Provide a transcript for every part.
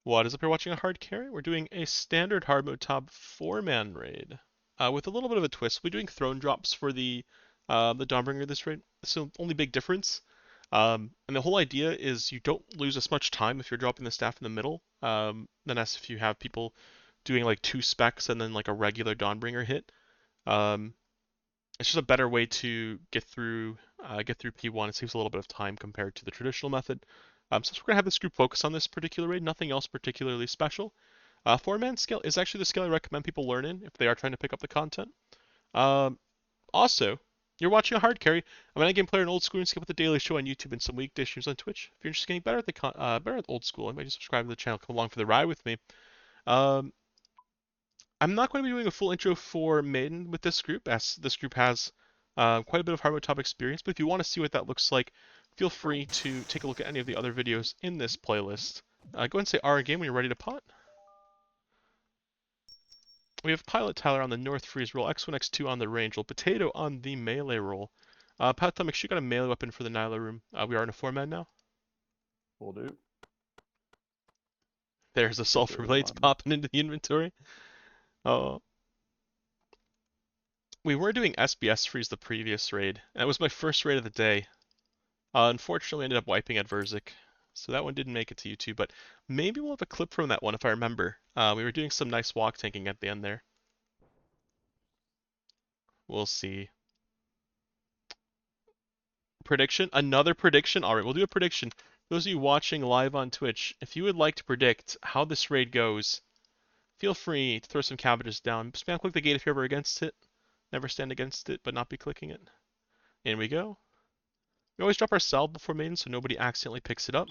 What is up here watching a hard carry? We're doing a standard hard mode top 4-man raid. With a little bit of a twist. We're doing throne drops for the Dawnbringer this raid. It's the only big difference. And the whole idea is you don't lose as much time if you're dropping the staff in the middle, than as if you have people doing like 2 specs and then like a regular Dawnbringer hit. Um, it's just a better way to get through P1. It saves a little bit of time compared to the traditional method. Since we're gonna have this group focus on this particular raid, nothing else particularly special. 4-man scale is actually the scale I recommend people learn in if they are trying to pick up the content. Um, Also, you're watching a hard carry. I'm an endgame player in old school and skip with the daily show on YouTube and some weekday streams on Twitch. If you're interested in getting better at old school, I invite you to subscribe to the channel. Come along for the ride with me. Um, I'm not going to be doing a full intro for Maiden with this group, as this group has quite a bit of hard mode top experience. But if you want to see what that looks like, feel free to take a look at any of the other videos in this playlist. Go ahead and say R in game when you're ready to pot. We have Pilot Tyler on the North Freeze roll, X1, X2 on the range roll, Potato on the melee roll. Pat, make sure you got a melee weapon for the Nyla room. We are in a 4-man now. Will do. There's the sulfur blades popping into the inventory. We were doing SBS freeze the previous raid. That was my first raid of the day. Unfortunately, I ended up wiping at Verzik, so that one didn't make it to YouTube, but maybe we'll have a clip from that one if I remember. We were doing some nice walk tanking at the end there. We'll see. Prediction? Another prediction? Alright, we'll do a prediction. Those of you watching live on Twitch, if you would like to predict how this raid goes, feel free to throw some cabbages down. Spam click the gate if you're ever against it. Never stand against it, but not be clicking it. In we go. We always drop our salve before maiden so nobody accidentally picks it up.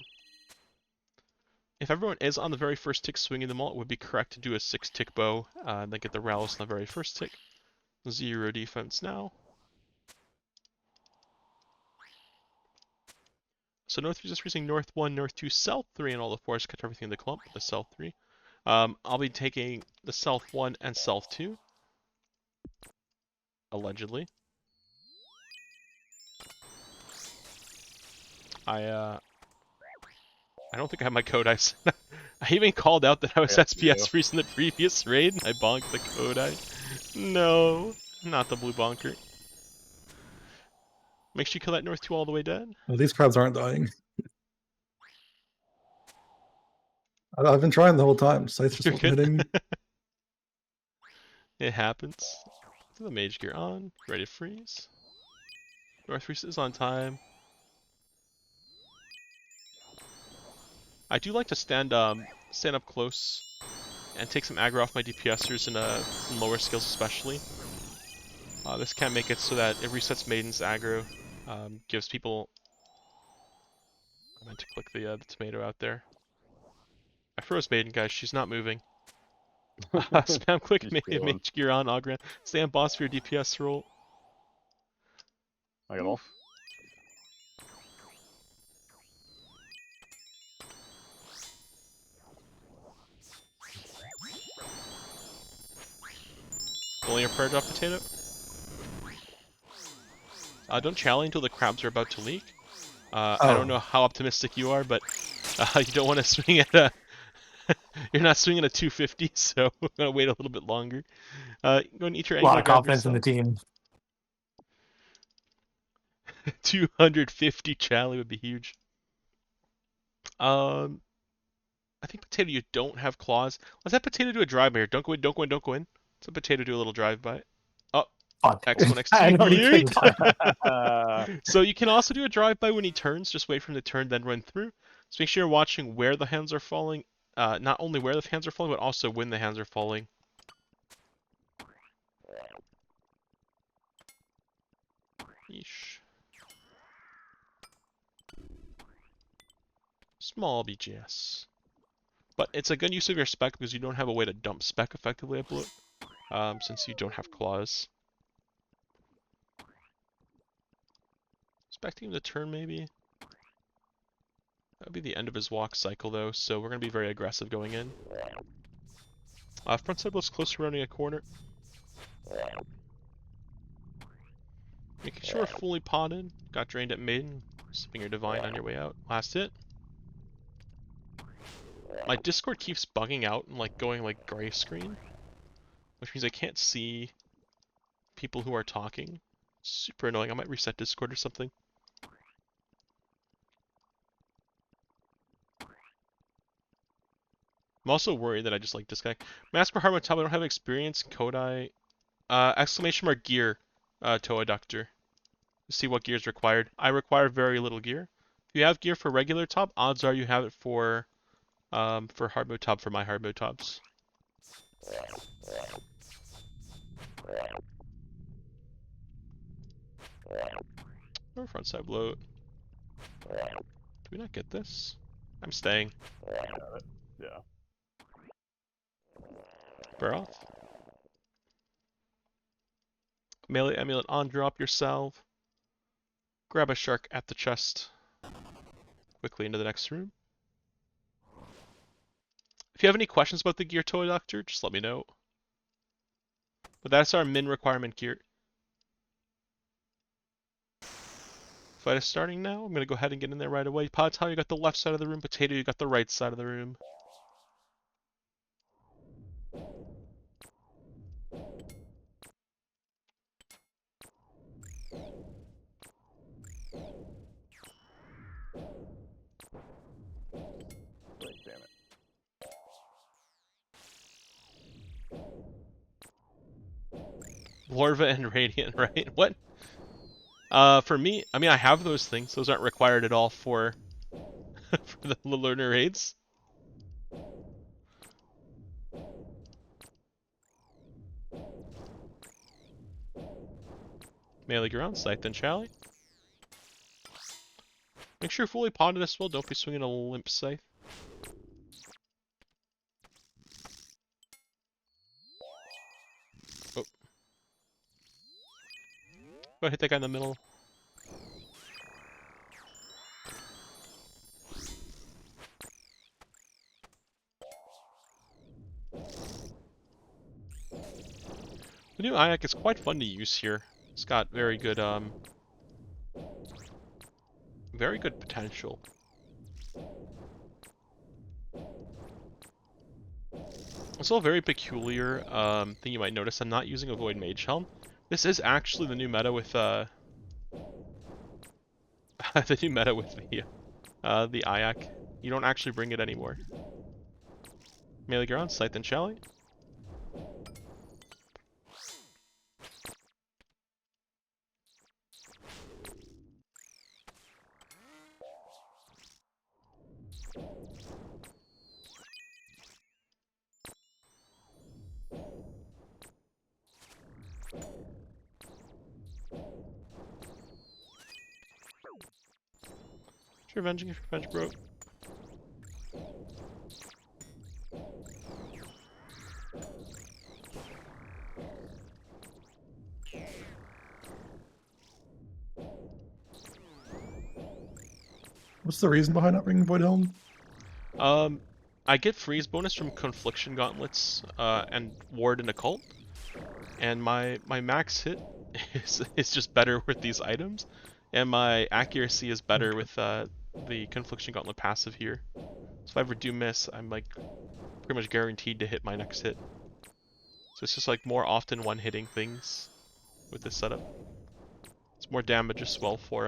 If everyone is on the very first tick swinging them all, it would be correct to do a 6-tick bow, and then get the Rallis on the very first tick. 0 defense now. So North 3 is just freezing North 1, North 2, South 3, and all the fours catch everything in the clump with the South 3. I'll be taking the South 1 and South 2. Allegedly. I don't think I have my code eyes. I even called out that I was SPS freezing the previous raid, and I bonked the code eye. No, not the blue bonker. Make sure you kill that North 2 all the way dead. Well, these crabs aren't dying. I've been trying the whole time. Scythe just wasn't hitting. It happens. So the mage gear on, ready to freeze. North freeze is on time. I do like to stand up close and take some aggro off my DPSers in lower skills especially. This can make it so that it resets Maiden's aggro, gives people... I meant to click the tomato out there. I froze Maiden, guys. She's not moving. Spam click mage gear on, Ogren. Stay on boss for your DPS roll. I got all. Only your prayer drop, Potato. Don't challenge until the crabs are about to leak. I don't know how optimistic you are, but you don't want to swing at a... You're not swinging at 250, so we're going to wait a little bit longer. Go and eat your egg. A lot of confidence in the team. 250 chally would be huge. I think Potato, you don't have claws. Let's have Potato do a drive-by here. Don't go in, don't go in, don't go in. Let's have Potato do a little drive-by. Oh, X1, X2. So you can also do a drive-by when he turns. Just wait for him to turn, then run through. So make sure you're watching where the hands are falling. Not only where the hands are falling, but also when the hands are falling. Yeesh. Small BGS. But it's a good use of your spec because you don't have a way to dump spec effectively at Bloat, since you don't have claws. Expecting him to turn maybe. That would be the end of his walk cycle though, so we're going to be very aggressive going in. Front side looks close to rounding a corner. Making sure we're fully potted. Got drained at Maiden. Sipping your Divine on your way out. Last hit. my Discord keeps bugging out and like going like gray screen, which means I can't see people who are talking. Super annoying. I might reset Discord or something. I'm also worried that I just like disconnect. Mask for hard mode top. I don't have experience. Kodai. Exclamation mark gear. Toa Doctor. See what gear is required. I require very little gear. If you have gear for regular top, odds are you have it for hard mode top for my hard mode tops. Or frontside bloat. Do we not get this? I'm staying. Yeah. Bear off. Melee amulet on, drop your salve. Grab a shark at the chest. Quickly into the next room. If you have any questions about the gear, Toy Doctor, just let me know. But that's our min requirement gear. Fight is starting now. I'm going to go ahead and get in there right away. Patel, you got the left side of the room. Potato, you got the right side of the room. Wait, damn it. Larva and Radiant, right? What? For me, I mean, I have those things. Those aren't required at all for, for the learner raids. Melee ground, Scythe and Chally. Make sure you're fully potted as well. Don't be swinging a limp Scythe. Oh. Go ahead, hit that guy in the middle. The new Ayak is quite fun to use here. It's got very good potential. Also a very peculiar thing you might notice, I'm not using a Void Mage Helm. This is actually the new meta with the new meta with the Ayak. You don't actually bring it anymore. Melee ground, Scythe and Chally. Revenge, bro. What's the reason behind not bringing Void Helm? I get freeze bonus from Confliction Gauntlets and Ward and Occult, and my max hit is just better with these items, and my accuracy is better with the Confliction Gauntlet passive here. So if I ever do miss, I'm like pretty much guaranteed to hit my next hit. So it's just like more often one-hitting things with this setup. It's more damage as well for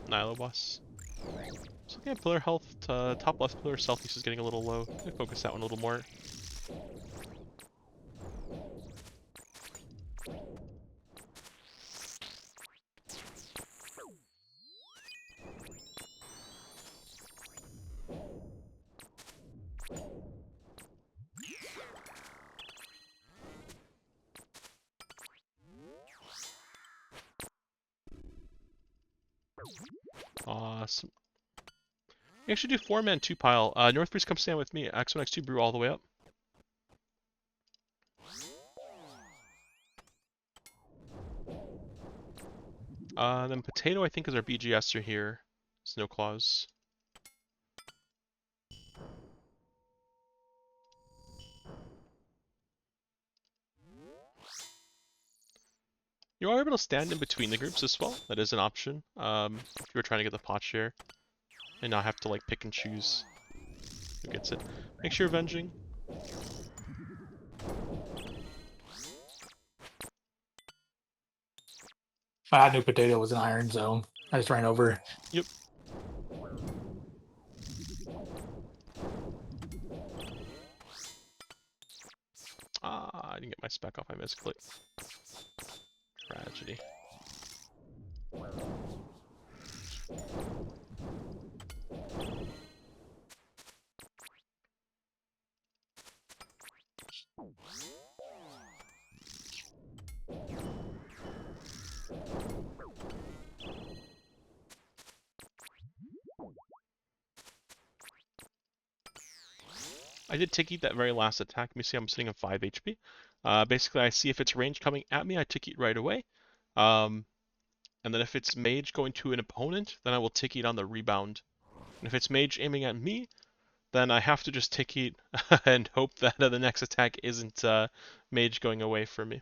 Nihilo boss. So looking at pillar health, top left pillar stealth use is getting a little low. I'm gonna focus that one a little more. Awesome. We actually do 4-man 2-pile. North Breeze, come stand with me. X1, X2, brew all the way up. Then Potato, I think, is our BGSer here. Snow Claws. You are able to stand in between the groups as well. That is an option. If you were trying to get the pot share and not have to like pick and choose. Who gets it? Make sure you're avenging. I knew potato was an iron zone. I just ran over. Yep. Ah, I didn't get my spec off. I misclicked. Tragedy. I did tick eat that very last attack. You see I'm sitting on 5 HP. Basically, I see if it's range coming at me, I tick eat right away. And then if it's mage going to an opponent, then I will tick eat on the rebound. And if it's mage aiming at me, then I have to just tick eat and hope that the next attack isn't mage going away for me.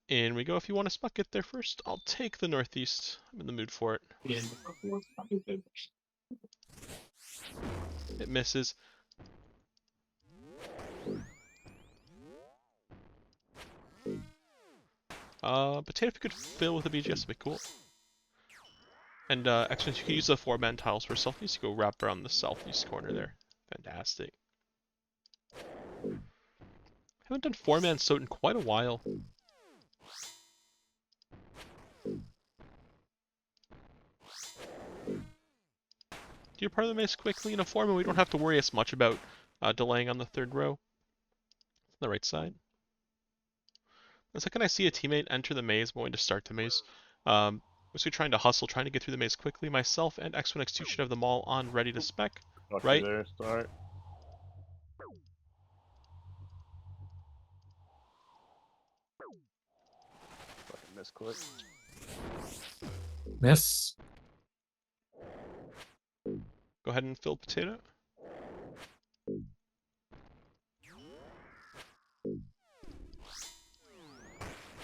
In we go. If you want to spec it there first, I'll take the northeast. I'm in the mood for it. It misses. Potato, if you could fill with a BGS, would be cool. And excellent, you can use the 4-man tiles for southeast. You go wrap around the southeast corner there. Fantastic. Haven't done 4-man Sot in quite a while. Do your part of the maze quickly in a form, and we don't have to worry as much about delaying on the third row. On the right side. The second I see a teammate enter the maze, I'm going to start the maze. Basically trying to hustle, trying to get through the maze quickly. Myself and X1, X2 should have them all on, ready to spec. Fuck Right? you there, start. Fucking misclick. Miss. Go ahead and fill potato.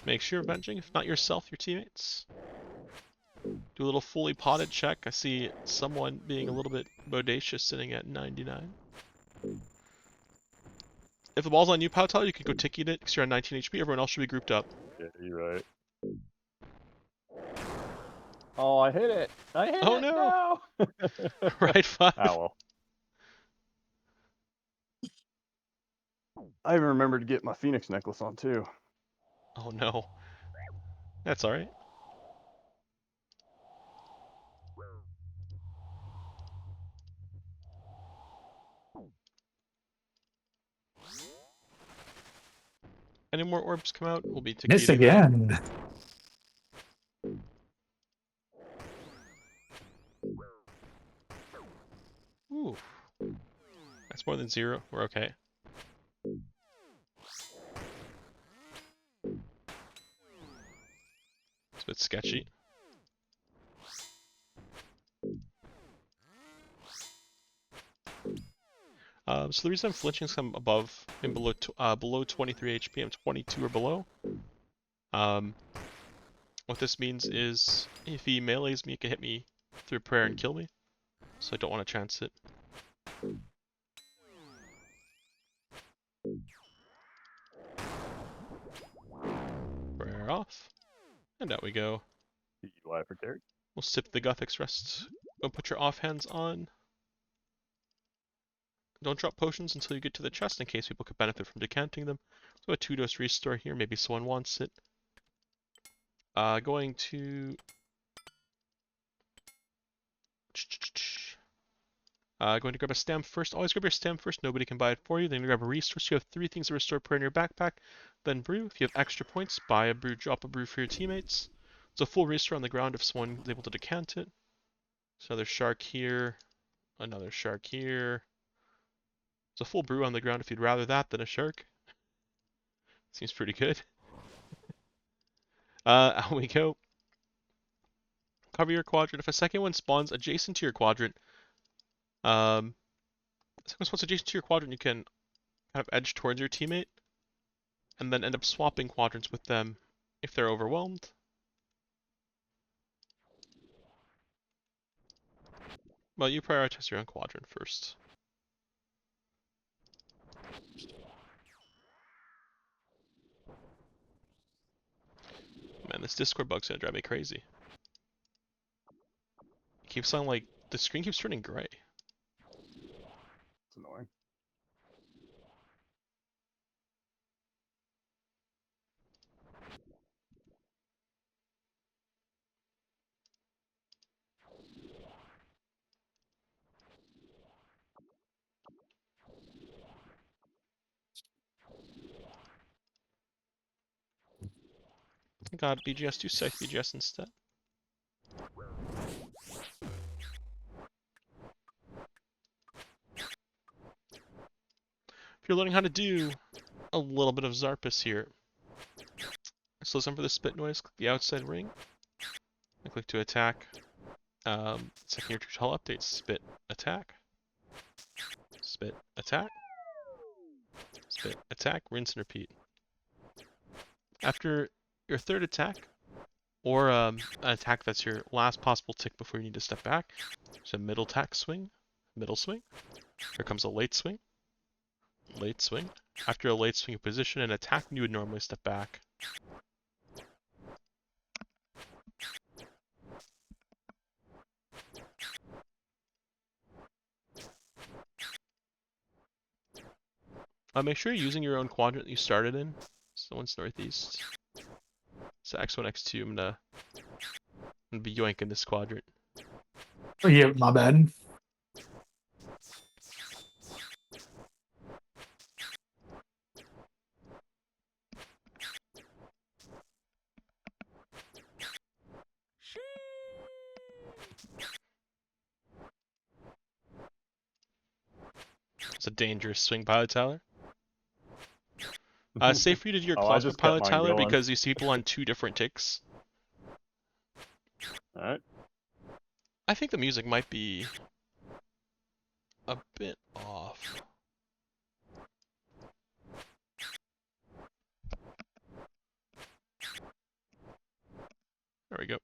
Make sure you're avenging, if not yourself, your teammates. Do a little fully potted check. I see someone being a little bit bodacious, sitting at 99. If the ball's on you, Powtel, you can go tick eat it because you're on 19 HP. Everyone else should be grouped up. Yeah, you're right. Oh, I hit it! I hit Oh it! no! No! Right 5. Ah, well. I even remembered to get my Phoenix necklace on too. Oh no. That's alright. Any more orbs come out, we'll be tick Miss eating them. again. Ooh. That's more than 0. We're okay. It's a bit sketchy. So the reason I'm flinching is I'm above and below 23 HP. I'm 22 or below. What this means is if he melees me, he can hit me through prayer and kill me. So I don't want to chance it. Prayer off. And out we go. UI for Terry. We'll sip the Guthix rest. Go put your offhands on. Don't drop potions until you get to the chest in case people could benefit from decanting them. So a 2-dose restore here, maybe someone wants it. Going to... going to grab a stem first. Always grab your stem first, nobody can buy it for you. Then you grab a restore. So you have 3 things to restore prayer in your backpack. Then brew. If you have extra points, buy a brew, drop a brew for your teammates. It's a full restore on the ground if someone is able to decant it. So another shark here. Another shark here. It's a full brew on the ground if you'd rather that than a shark. Seems pretty good. Out we go. Cover your quadrant. If a second one spawns adjacent to your quadrant, second one spawns adjacent to your quadrant, you can kind of edge towards your teammate, and then end up swapping quadrants with them if they're overwhelmed. Well, you prioritize your own quadrant first. Man, this Discord bug's gonna drive me crazy. It keeps on like the screen keeps turning gray. It's annoying. I got BGS, do Scythe BGS instead. If you're learning how to do a little bit of Zarpus here, so listen for the spit noise, click the outside ring, and click to attack. Second your tutorial updates, spit, attack, spit, attack, spit, attack, rinse and repeat. After your third attack, or an attack that's your last possible tick before you need to step back, there's a middle attack swing, middle swing. Here comes a late swing, late swing. After a late swing, you position and attack, and you would normally step back. Make sure you're using your own quadrant that you started in. So one's northeast. So X1, X2, I'm gonna be yoinking this quadrant. Oh, yeah, my bad. It's a dangerous swing, Pilot Tyler. Safe for you to do your Oh, I class for just kept Pilot mine Tyler going. because you see people on 2 different ticks. Alright. I think the music might be a bit off. There we go.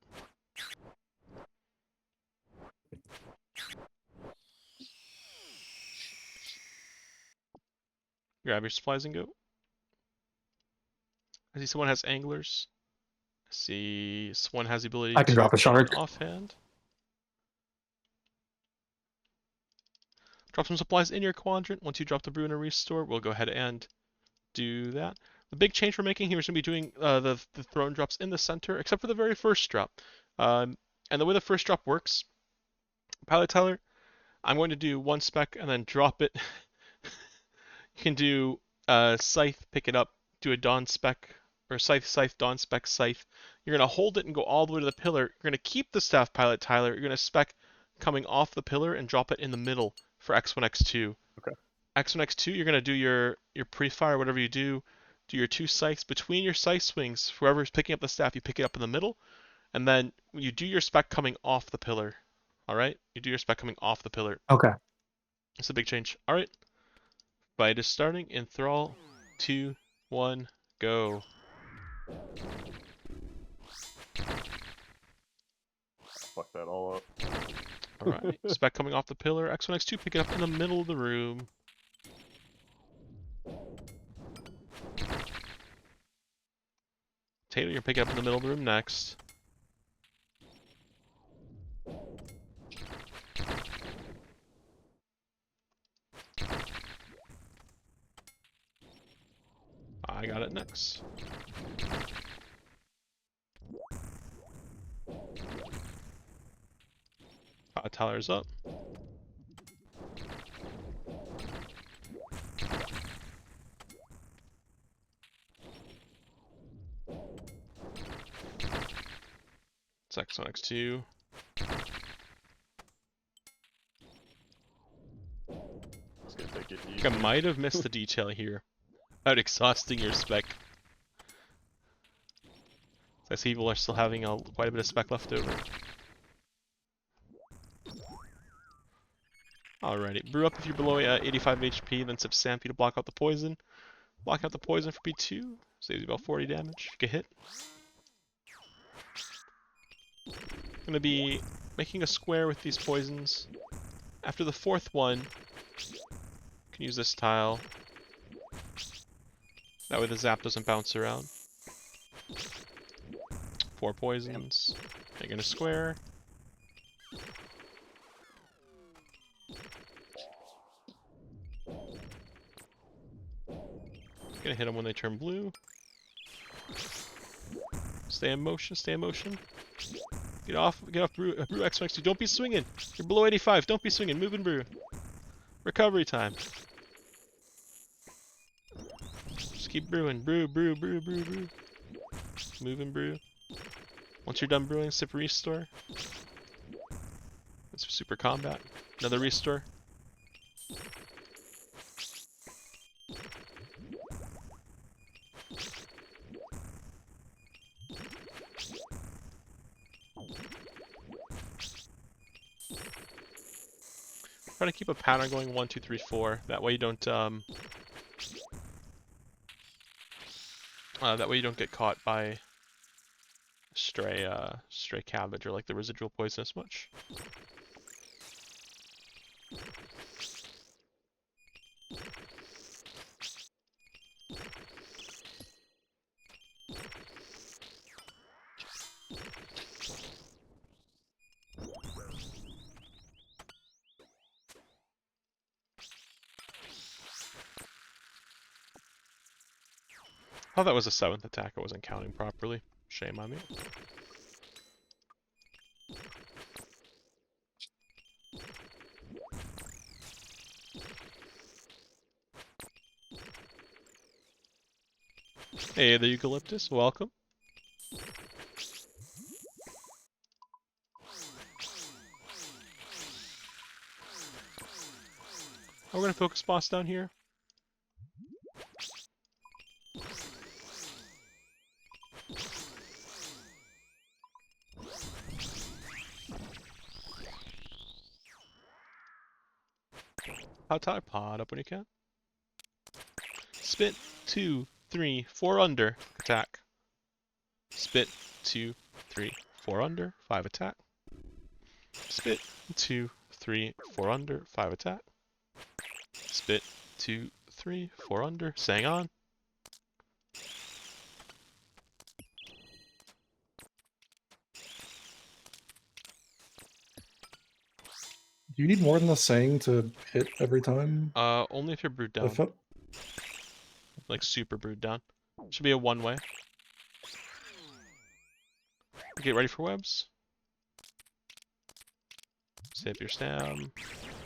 Grab your supplies and go. I see someone has anglers. I see someone has the ability I can to drop a take an shark. offhand. Drop some supplies in your quadrant. Once you drop the brew and a restore, we'll go ahead and do that. The big change we're making here is going to be doing the throne drops in the center, except for the very first drop. And the way the first drop works, Pilot Tyler, I'm going to do 1 spec and then drop it. You can do Scythe, pick it up, do a Dawn spec, or Scythe, Dawn spec, Scythe. You're going to hold it and go all the way to the pillar. You're going to keep the staff, Pilot Tyler. You're going to spec coming off the pillar and drop it in the middle for X1, X2. Okay. X1, X2, you're going to do your pre-fire, whatever you do your 2 scythes. Between your scythe swings, whoever's picking up the staff, you pick it up in the middle, and then you do your spec coming off the pillar. Alright? You do your spec coming off the pillar. Okay. It's a big change. Alright. Fight is starting in 3, 2, 1, go. Fuck that all up. Alright. Spec coming off the pillar. X1, X2, pick it up in the middle of the room. Tato, you're picking up in the middle of the room next. I got it next. Tyler's up. It's X1, X2. Just gonna take it I easy. think I might have missed the detail here. Without exhausting your spec. I see people are still having quite a bit of spec left over. Alrighty, brew up if you're below 85 HP, then sip Stampede to block out the poison. Block out the poison for B2, saves you about 40 damage. Get hit. Gonna be making a square with these poisons. After the 4th one, you can use this tile. That way the zap doesn't bounce around. 4 poisons. They're gonna square. Gonna hit them when they turn blue. Stay in motion, stay in motion. Get off Brew, Brew X next to you. Don't be swinging. You're below 85. Don't be swinging. Move and Brew. Recovery time. Just keep brewing. Brew, brew, brew, brew, brew. Move and brew. Once you're done brewing, sip restore. It's super combat. Another restore. Try to keep a pattern going 1, 2, 3, 4. That way you don't get caught by stray cabbage or like the residual poison as much. Oh, that was a 7th attack. I wasn't counting properly. Shame on me. Hey, the eucalyptus. Welcome. We're gonna focus boss down here. Pod up when you can. Spit 2, 3, 4 under. Attack. Spit 2, 3, 4 under. 5 attack. Spit 2, 3, 4 under. 5 attack. Spit 2, 3, 4 under. Sang on. Do you need more than the saying to hit every time? Only if you're brewed down. I felt... Like super brewed down. Should be a one-way. Get ready for webs. Save your stam.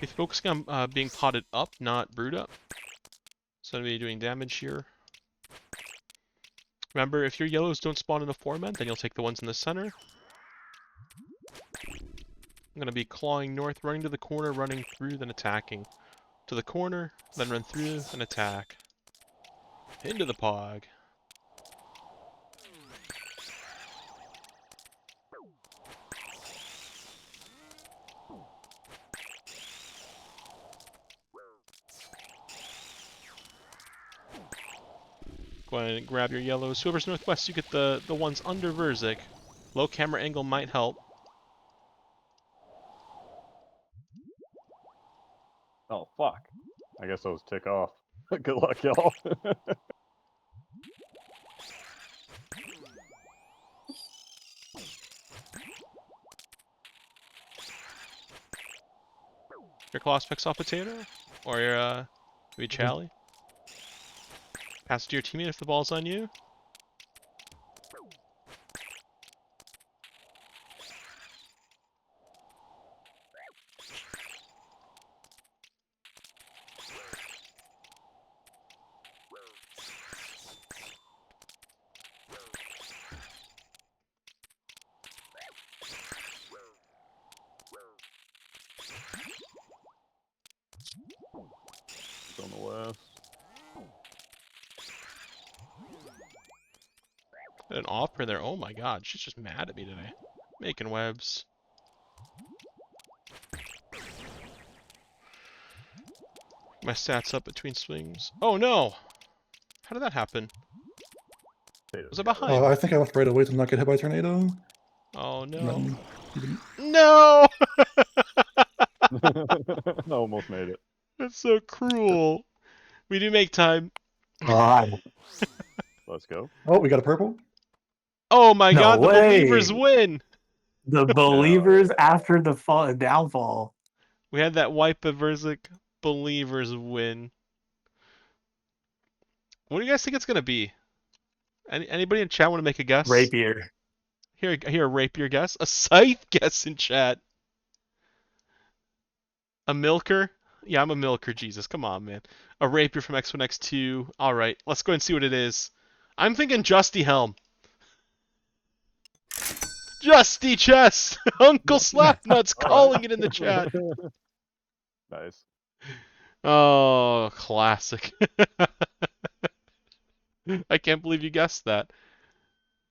If you're focusing on being potted up, not brewed up. So I'm going to be doing damage here. Remember, if your yellows don't spawn in a 4-man, then you'll take the ones in the center. I'm going to be clawing north, running to the corner, running through, then attacking. To the corner, then run through, and attack. Into the pog. Go ahead and grab your yellows. Whoever's northwest, you get the ones under Verzik. Low camera angle might help. Oh, fuck. I guess those tick off. Good luck, y'all. Your Colossus picks off Potato? Or your, maybe Chally? Pass it to your teammate if the ball's on you. On the west. An offer there. Oh my god, she's just mad at me today. Making webs. My stats up between swings. Oh no! How did that happen? Was I behind? I think I left right away to not get hit by a tornado. Oh no. No. No! Almost made it. That's so cruel. We do make time. God. Let's go. Oh, we got a purple. Oh my No god, the believers way. win! The Hell believers yeah. after the downfall. We had that wipe of Verzik. Believers win. What do you guys think it's gonna be? Anybody in chat want to make a guess? Rapier. Here, a rapier guess. A scythe guess in chat. A milker? Yeah, I'm a milker, Jesus. Come on, man. A rapier from X1, X2. Alright, let's go and see what it is. I'm thinking Justy Helm. Justy Chest! Uncle Slapnuts calling it in the chat. Nice. Oh, classic. I can't believe you guessed that.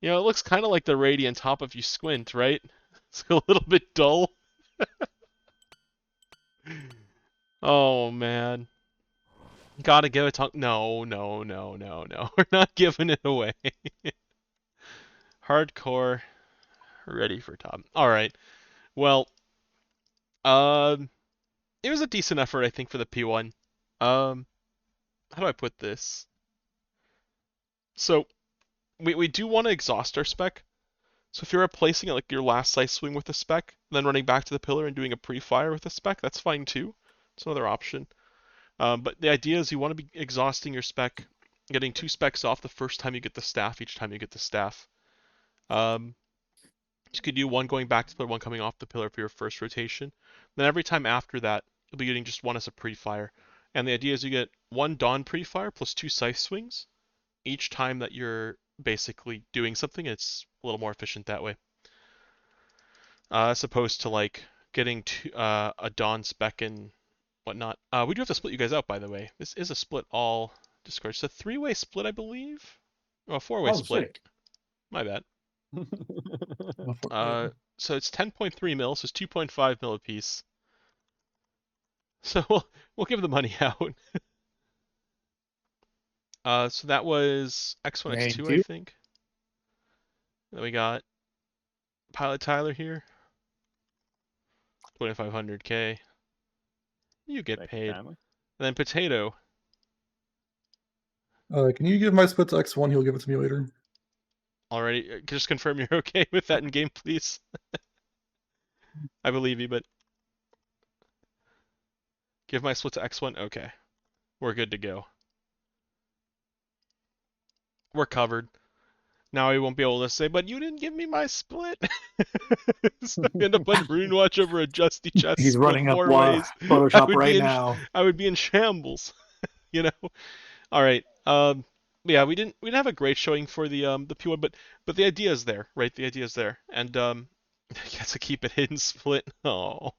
You know, it looks kind of like the radiant top if you squint, right? It's a little bit dull. Oh, man. Gotta give it to... No, no, no, no, no. We're not giving it away. Hardcore. Ready for top. Alright. Well, um, it was a decent effort, I think, for the P1. How do I put this? So, we do want to exhaust our spec. So if you're replacing it like your last scythe swing with a spec, then running back to the pillar and doing a pre-fire with a spec, that's fine too. It's another option. But the idea is you want to be exhausting your spec, getting 2 specs off the first time you get the staff, each time you get the staff. You could do 1 going back to the pillar, 1 coming off the pillar for your first rotation. Then every time after that, you'll be getting just 1 as a pre-fire. And the idea is you get 1 Dawn pre-fire plus 2 scythe swings each time that you're basically doing something. It's a little more efficient that way. As opposed to like getting a Dawn spec and whatnot. We do have to split you guys out, by the way. This is a split all Discord. It's a 3-way split, I believe. Oh, a 4-way Oh, split. sick. My bad. Yeah. So it's 10.3 mil, so it's 2.5 mil apiece. So we'll give the money out. So that was X1, Thank X2, I you. think. Then we got Pilot Tyler here. 2,500k. You get Thank you paid. kindly. And then Potato. Can you give my split to X1? He'll give it to me later. Already, just confirm you're okay with that in game, please. I believe you, but give my split to X1. Okay, we're good to go. We're covered. Now he won't be able to say, but you didn't give me my split. So I end up on Rune Watch over a Justy Chest He's split running up 4 ways. Photoshop right now. I would be in shambles. You know. All right. Yeah, we didn't have a great showing for the P1, but the idea is there, right? The idea is there, and gets to keep it hidden split. Oh,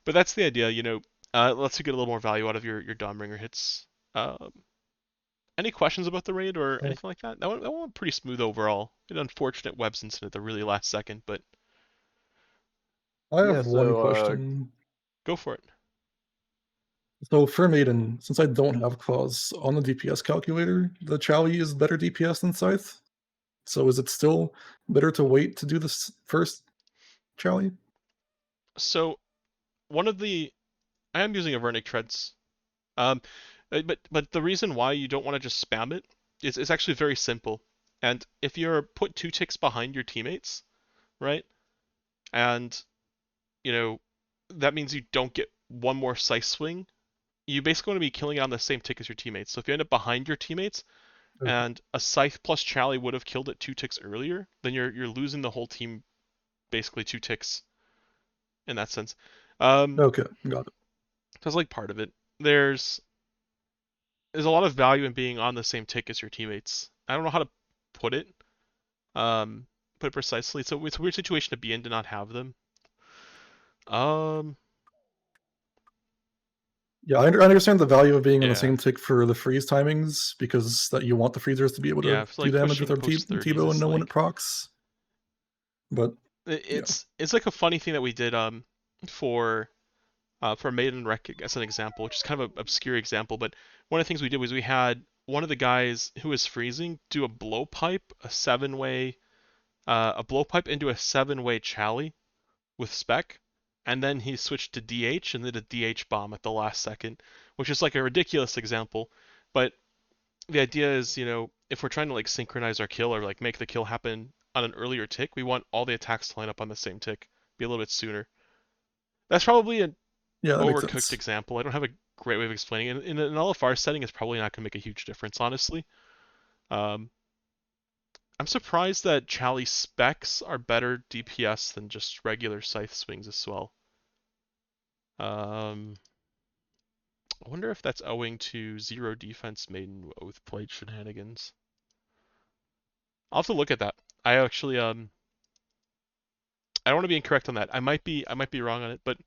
but that's the idea, you know. Lets you get a little more value out of your Dawnbringer hits. Any questions about the raid or anything like that? That went pretty smooth overall. An unfortunate webs incident at the really last second, but I Yeah, have one so question. go for it. So for Maiden, since I don't have claws on the DPS calculator, the Chowie is better DPS than Scythe. So is it still better to wait to do this first Chowie? So one of the I am using a Vernic Treads. Um, but the reason why you don't want to just spam it is actually very simple. And if you're put 2 ticks behind your teammates, right? And you know that means you don't get 1 more scythe swing. You basically want to be killing it on the same tick as your teammates. So if you end up behind your teammates Okay. and a scythe plus Chally would have killed it 2 ticks earlier, then you're losing the whole team basically 2 ticks in that sense. Okay, got it. That's like part of it. There's a lot of value in being on the same tick as your teammates. I don't know how to put it. Put it precisely. It's a weird situation to be in to not have them. Yeah, I understand the value of being on the Yeah, same tick for the freeze timings, because that you want the freezers to be able yeah. to It's do like damage with pushing their post 30s T-bow and is know when it like procs. But yeah, it's like a funny thing that we did for Maiden Rec as an example, which is kind of an obscure example, but one of the things we did was we had one of the guys who was freezing do a blowpipe, a blowpipe into a 7-way Chally with spec, and then he switched to DH and did a DH bomb at the last second, which is like a ridiculous example, but the idea is, if we're trying to like synchronize our kill or like make the kill happen on an earlier tick, we want all the attacks to line up on the same tick, be a little bit sooner. That's probably an Yeah, that makes overcooked sense. example. I don't have a great way of explaining it. In an LFR setting, it's probably not going to make a huge difference, honestly. Um, I'm surprised that Chali specs are better DPS than just regular scythe swings as well. I wonder if that's owing to zero defense Maiden Oath Plate shenanigans. I'll have to look at that. I actually I don't want to be incorrect on that. I might be wrong on it, but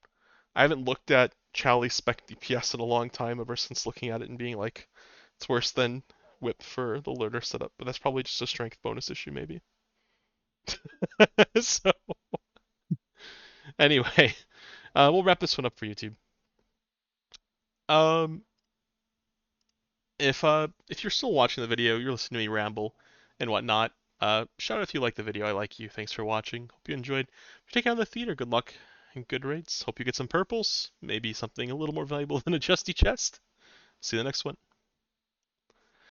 I haven't looked at Chali spec DPS in a long time ever since looking at it and being like, it's worse than Whip for the learner setup, but that's probably just a strength bonus issue maybe. So anyway, we'll wrap this one up for YouTube. Um, if you're still watching the video, you're listening to me ramble and whatnot. Shout out if you like the video. I like you. Thanks for watching. Hope you enjoyed. If you're taking on the theater, good luck and good rates. Hope you get some purples. Maybe something a little more valuable than a justy chest. See you in the next one.